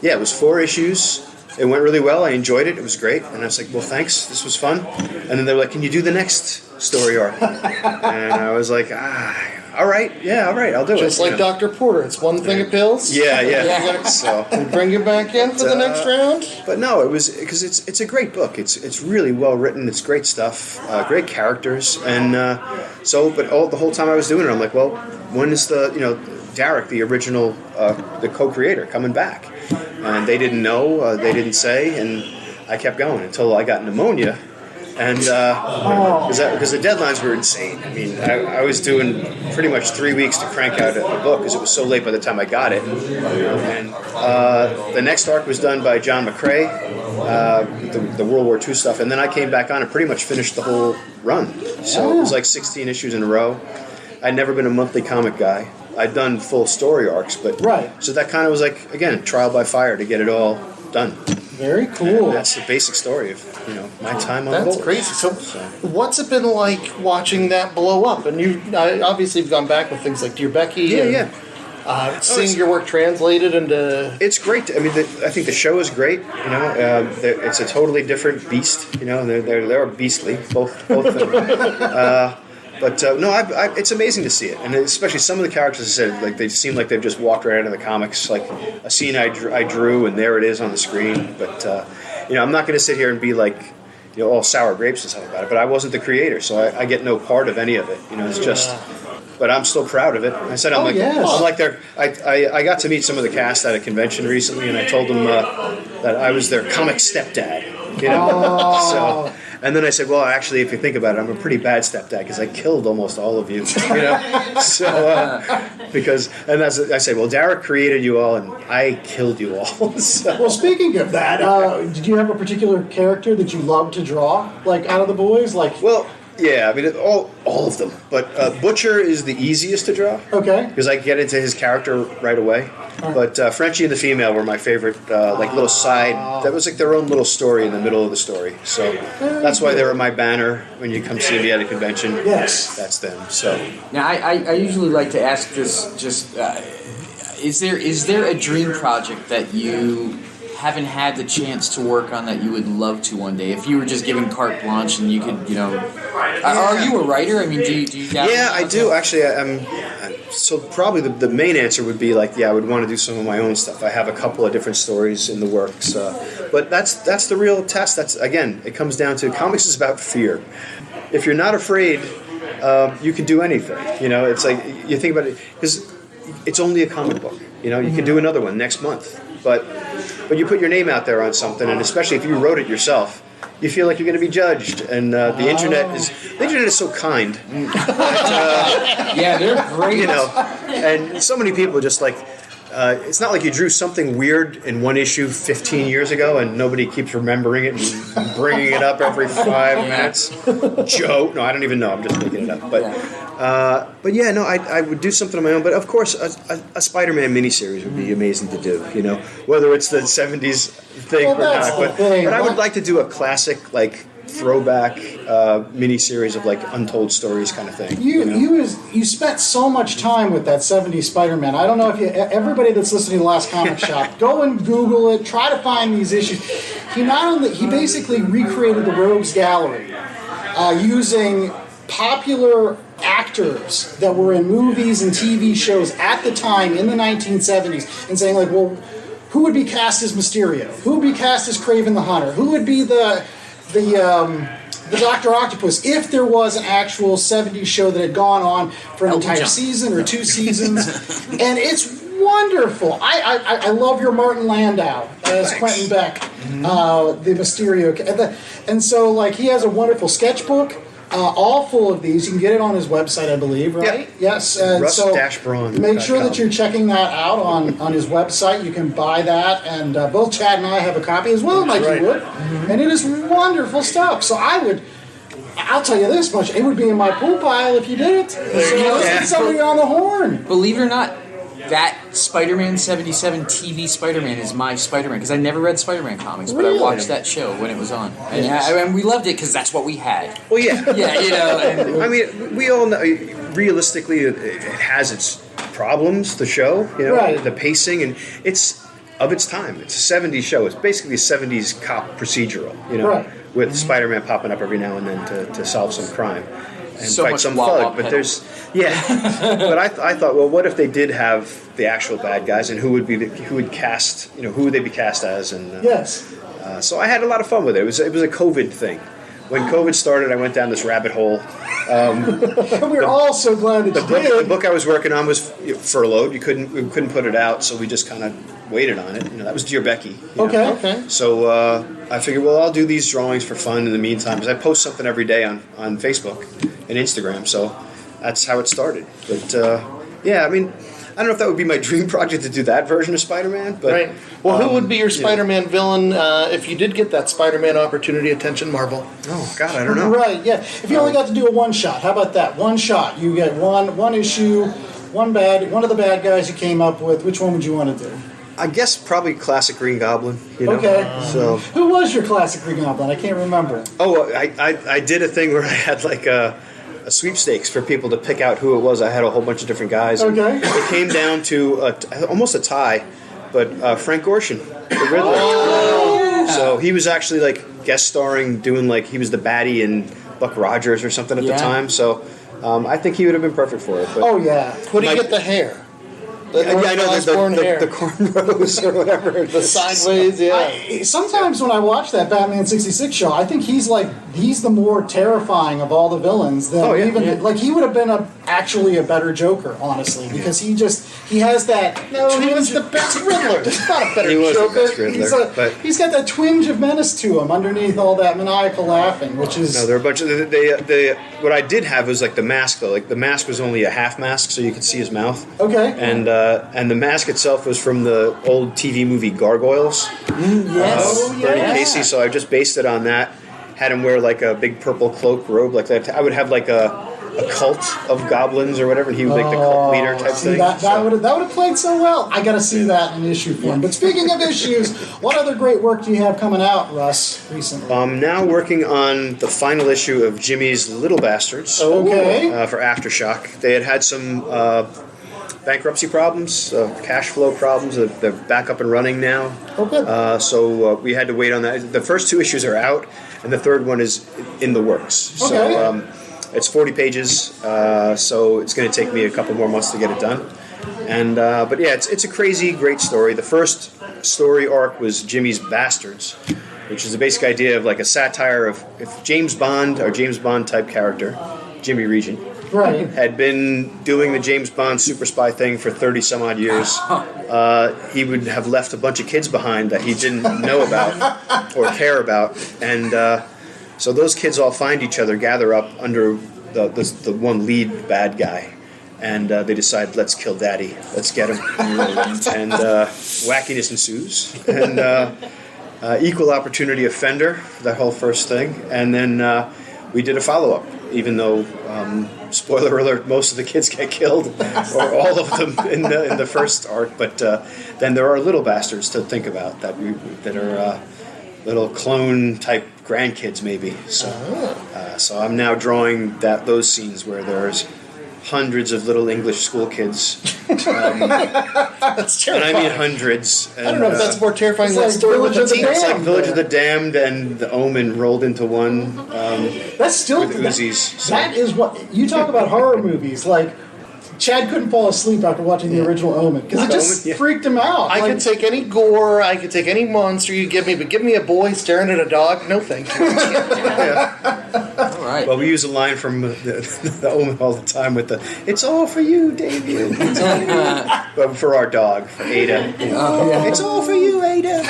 yeah, it was 4 issues. It went really well. I enjoyed it. It was great. And I was like, well, thanks. This was fun. And then they were like, can you do the next story arc? And I was like, all right. Yeah, all right. I'll do it. Just like Dr. Porter. It's one thing of pills. Yeah. So bring it back in for the next round. But no, it was because it's a great book. It's really well written. It's great stuff. Great characters. And but the whole time I was doing it, I'm like, well, when is Derek, the original, the co-creator, coming back? And they didn't know, they didn't say, and I kept going until I got pneumonia. And because the deadlines were insane. I mean, I was doing pretty much 3 weeks to crank out a book because it was so late by the time I got it. And the next arc was done by John McCrae, the World War II stuff. And then I came back on and pretty much finished the whole run. So it was like 16 issues in a row. I'd never been a monthly comic guy. I'd done full story arcs, but so that kind of was like, again, trial by fire to get it all done. Very cool. And that's the basic story of my time on the That's board. crazy. So what's it been like watching that blow up? And you obviously have gone back with things like Dear Becky. Seeing your work translated into... It's great. I mean, I think the show is great. It's a totally different beast. They're beastly, both of them. But it's amazing to see it, and especially some of the characters. I said, like they seem like they've just walked right out of the comics, like a scene I drew, and there it is on the screen. But I'm not going to sit here and be like, all sour grapes and stuff about it. But I wasn't the creator, so I get no part of any of it. It's just. But I'm still proud of it. I said I'm like their. I got to meet some of the cast at a convention recently, and I told them that I was their comic stepdad. So. And then I said, well, actually, if you think about it, I'm a pretty bad stepdad because I killed almost all of you, So, and as I say, well, Derek created you all, and I killed you all. So. Well, speaking of that, did you have a particular character that you loved to draw, like out of the boys, Yeah, I mean, all of them. But Butcher is the easiest to draw. Okay. Because I get into his character right away. But Frenchie and the Female were my favorite, little side. That was like their own little story in the middle of the story. So that's why they were my banner when you come see me at a convention. Yes. That's them. So now, I usually like to ask this just, is there a dream project that you haven't had the chance to work on that you would love to one day? If you were just given carte blanche and you could, are you a writer? I mean, do you Yeah, I do. Actually, so probably the main answer would be I would want to do some of my own stuff. I have a couple of different stories in the works. But that's the real test. That's, again, it comes down to comics is about fear. If you're not afraid, you can do anything. It's like, you think about it, because it's only a comic book. You can do another one next month. But you put your name out there on something, and especially if you wrote it yourself, you feel like you're going to be judged. And the internet is so kind. Yeah, they're great. And so many people just it's not like you drew something weird in one issue 15 years ago and nobody keeps remembering it and bringing it up every 5 minutes. Joe, no, I don't even know. I'm just making it up. But yeah, no, I would do something on my own. But of course, a Spider-Man miniseries would be amazing to do. Whether it's the 70s thing or not. But I would like to do a classic throwback miniseries of untold stories kind of thing. You spent so much time with that 70s Spider-Man. I don't know if everybody that's listening to the last comic shop, go and Google it, try to find these issues. He basically recreated the Rogues Gallery using popular actors that were in movies and TV shows at the time in the 1970s and saying who would be cast as Mysterio? Who would be cast as Kraven the Hunter? Who would be the Dr. Octopus if there was an actual 70s show that had gone on for an entire season or 2 seasons. And it's wonderful. I love your Martin Landau as Quentin Beck, the Mysterio. And so he has a wonderful sketchbook. All full of these. You can get it on his website, I believe, right? Yep. Yes. And Russ Braun. Make sure that you're checking that out on his website. You can buy that, and both Chad and I have a copy as well, Mikey would. And it is wonderful stuff. So I'll tell you this much, it would be in my pool pile if you did it. So let's get somebody on the horn. Believe it or not, that Spider-Man 77 TV Spider-Man is my Spider-Man, because I never read Spider-Man comics, but I watched that show when it was on. And we loved it because that's what we had. Well, yeah. Yeah, I mean, we all know, realistically, it has its problems, the show, the pacing, and it's of its time. It's a 70s show. It's basically a 70s cop procedural, with Spider-Man popping up every now and then to solve some crime. And so fight some thug, but but I thought, well, what if they did have the actual bad guys, and who would cast, who would they be cast as? And so I had a lot of fun with it. It was a COVID thing. When COVID started, I went down this rabbit hole. We're all so glad that you did. The book I was working on was furloughed. We couldn't put it out, so we just kind of waited on it. That was Dear Becky. Okay. So I figured, well, I'll do these drawings for fun in the meantime, because I post something every day on Facebook and Instagram. So that's how it started. But I mean, I don't know if that would be my dream project to do that version of Spider-Man. But, right. Well, who would be your Spider-Man villain if you did get that Spider-Man opportunity? Attention, Marvel. Oh, God, I don't know. Right, yeah. If you only got to do a one-shot, how about that? One shot. You get one issue, one of the bad guys you came up with. Which one would you want to do? I guess probably classic Green Goblin. Okay. So who was your classic Green Goblin? I can't remember. Oh, I did a thing where I had a sweepstakes for people to pick out who it was. I had a whole bunch of different guys. Okay. It came down to almost a tie, but Frank Gorshin, the Riddler. Oh. So he was actually guest starring, doing he was the baddie in Buck Rogers or something at the time. So I think he would have been perfect for it. But oh yeah. Would he get the hair? I know the cornrows or whatever. The sideways, yeah. Sometimes when I watch that Batman 66 show, I think he's the more terrifying of all the villains. Like he would have been actually a better Joker, honestly, because he has that. No, he was the best Riddler. He's not a better He was Joker. the best Riddler, he's got that twinge of menace to him underneath all that maniacal laughing, which is. No, there are a bunch of what I did have was like the mask though. Like the mask was only a half mask, so you could see his mouth. Okay. And the mask itself was from the old TV movie Gargoyles. Yes. Bernie Casey. So I just based it on that. Had him wear like a big purple cloak robe like that. I would have like a cult of goblins or whatever, and he was like the cult leader type thing. That would have played so well. I got to see that in an issue form. But speaking of issues, what other great work do you have coming out, Russ, recently? I'm now working on the final issue of Jimmy's Little Bastards. Okay. For Aftershock. They had some bankruptcy problems, cash flow problems. They're back up and running now. Okay. So we had to wait on that. The first 2 issues are out, and the third one is in the works. Okay. So it's 40 pages, so it's going to take me a couple more months to get it done. And but yeah, it's a crazy, great story. The first story arc was Jimmy's Bastards, which is the basic idea of like a satire of if James Bond type character, Jimmy Regent, right, had been doing the James Bond super spy thing for 30 some odd years, he would have left a bunch of kids behind that he didn't know about or care about, and so those kids all find each other, gather up under the one lead bad guy, and they decide, let's kill Daddy, let's get him, and wackiness ensues, and equal opportunity offender, that whole first thing, and then we did a follow-up, even though, spoiler alert, most of the kids get killed, or all of them in the first arc, but then there are little bastards to think about that are little clone-type grandkids, maybe. So I'm now drawing those scenes where there's hundreds of little English school kids. That's terrifying. And I mean hundreds. And, I don't know if that's more terrifying than like story with the Village of the teens. It's like Damned. Village of the Damned and the Omen rolled into one. That's still with Uzis. So. That is what you talk about horror movies. Like Chad couldn't fall asleep after watching the original Omen because it just freaked him out. I could take any gore, I could take any monster you give me, but give me a boy staring at a dog, no thank you. All right. Well, we use a line from the Omen all the time with the "It's all for you, David." It's all for you. But for our dog, for Ada, it's all for you, Ada.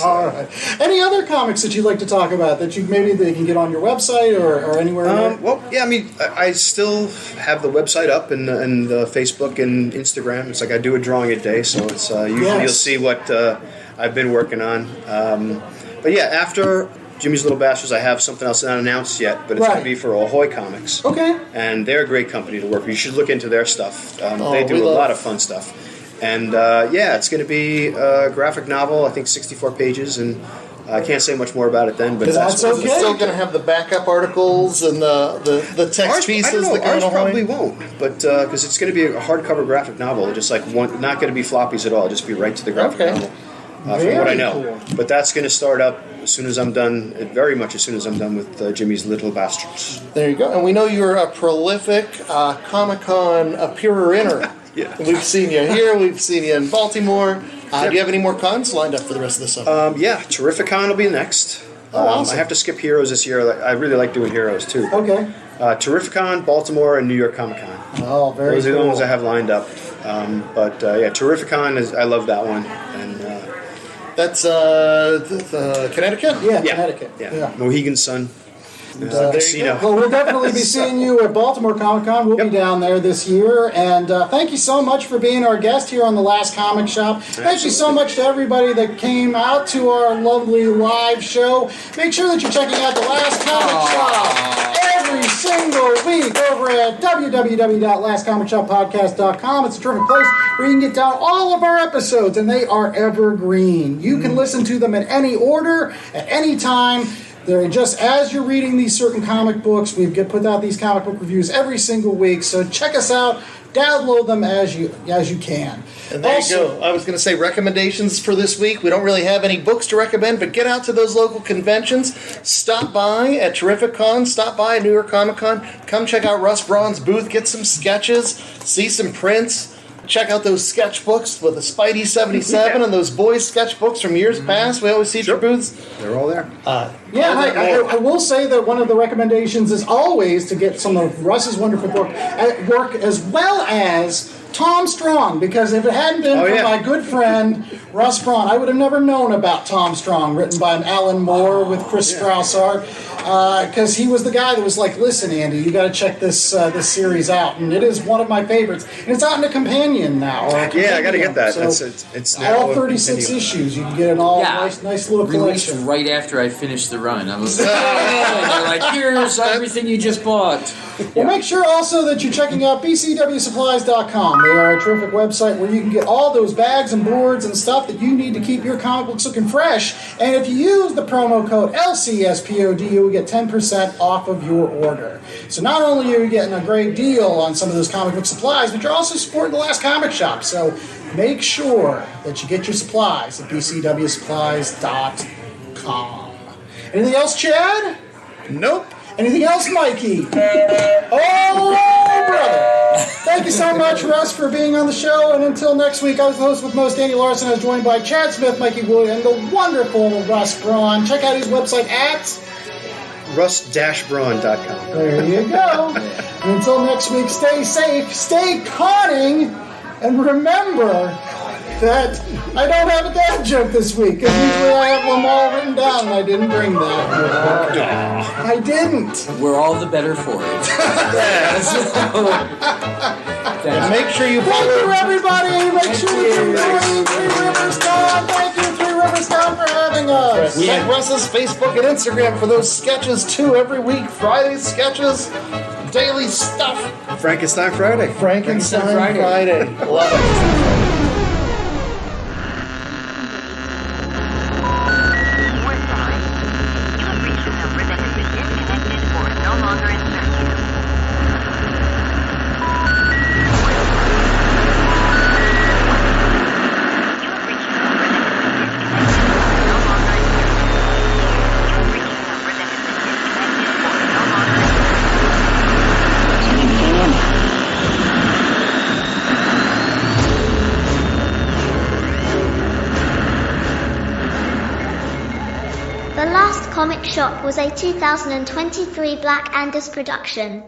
All right. Any other comics that you'd like to talk about that maybe they can get on your website or anywhere? Well, yeah. I mean, I still have the website up and Facebook and Instagram. It's like I do a drawing a day, so it's usually you'll see what I've been working on. But yeah, after Jimmy's Little Bastards, I have something else not announced yet, but it's going to be for Ahoy Comics. Okay. And they're a great company to work with. You should look into their stuff. They do a lot of fun stuff. And it's going to be a graphic novel, I think 64 pages, and I can't say much more about it then, but that's okay. It's still going to have the backup articles and the text pieces. I don't know. That Ours probably won't, but because it's going to be a hardcover graphic novel, just like not going to be floppies at all. Just be right to the graphic novel. From what I know, cool. But that's going to start up as soon as I'm done. Very much as soon as I'm done with Jimmy's Little Bastards. There you go. And we know you're a prolific Comic-Con appearer-inner. Yeah. We've seen you here. We've seen you in Baltimore. Do you have any more cons lined up for the rest of the summer? Terrificon will be next. Awesome. I have to skip Heroes this year. I really like doing Heroes too. Okay. Terrificon, Baltimore, and New York Comic Con. Oh, very Those are cool. the ones I have lined up. Terrificon I love that one. And that's Connecticut? Yeah, Connecticut. Yeah. Mohegan Sun. Casino. Well, we'll definitely be seeing you at Baltimore Comic Con. We'll be down there this year. And thank you so much for being our guest here on the Last Comic Shop. Thank you so much to everybody that came out to our lovely live show. Make sure that you're checking out the Last Comic Shop every single week over at www.lastcomicshoppodcast.com. It's a terrific place where you can get down all of our episodes, and they are evergreen. You can listen to them in any order, at any time. They're just as you're reading these certain comic books. We put out these comic book reviews every single week, so check us out. Download them as you can. And there you go. I was going to say recommendations for this week. We don't really have any books to recommend, but get out to those local conventions. Stop by at Terrificon. Stop by at New York Comic Con. Come check out Russ Braun's booth. Get some sketches. See some prints. check out those sketchbooks with the Spidey 77 and those boys sketchbooks from years past. We always see at your booths. They're all there. I will say that one of the recommendations is always to get some of Russ's wonderful work as well as Tom Strong, because if it hadn't been for my good friend Russ Braun, I would have never known about Tom Strong, written by an Alan Moore with Chris Sprouse art, because he was the guy that was like, listen, Andy, you got to check this series out, and it is one of my favorites, and it's out in a companion now. I got to get that. So it's now all 36 issues. You can get an all nice little collection. Released right after I finished the run. I was like, they're like, here's everything you just bought. Well, make sure also that you're checking out bcwsupplies.com. They are a terrific website where you can get all those bags and boards and stuff that you need to keep your comic books looking fresh. And if you use the promo code LCSPOD, you will get 10% off of your order. So not only are you getting a great deal on some of those comic book supplies, but you're also supporting the Last Comic Shop. So make sure that you get your supplies at bcwsupplies.com. Anything else, Chad? Nope. Anything else, Mikey? Oh, brother. Thank you so much, Russ, for being on the show. And until next week, I was the host with most, Andy Larson. I was joined by Chad Smith, Mikey Wood, and the wonderful Russ Braun. Check out his website at russ-braun.com. There you go. And until next week, stay safe, stay conning, and remember that I don't have a dad joke this week, because usually I have them all written down, and I didn't bring that. I didn't. We're all the better for it. Make sure you Thank you, everybody. Make sure you join Three Rivers Town. Thank you, Three Rivers Town, for having us. Check Russ's Facebook and Instagram for those sketches, too, every week. Friday sketches, daily stuff. Frankenstein Friday. Frankenstein Friday. Love it. The Last Comic Shop was a 2023 Black Angus production.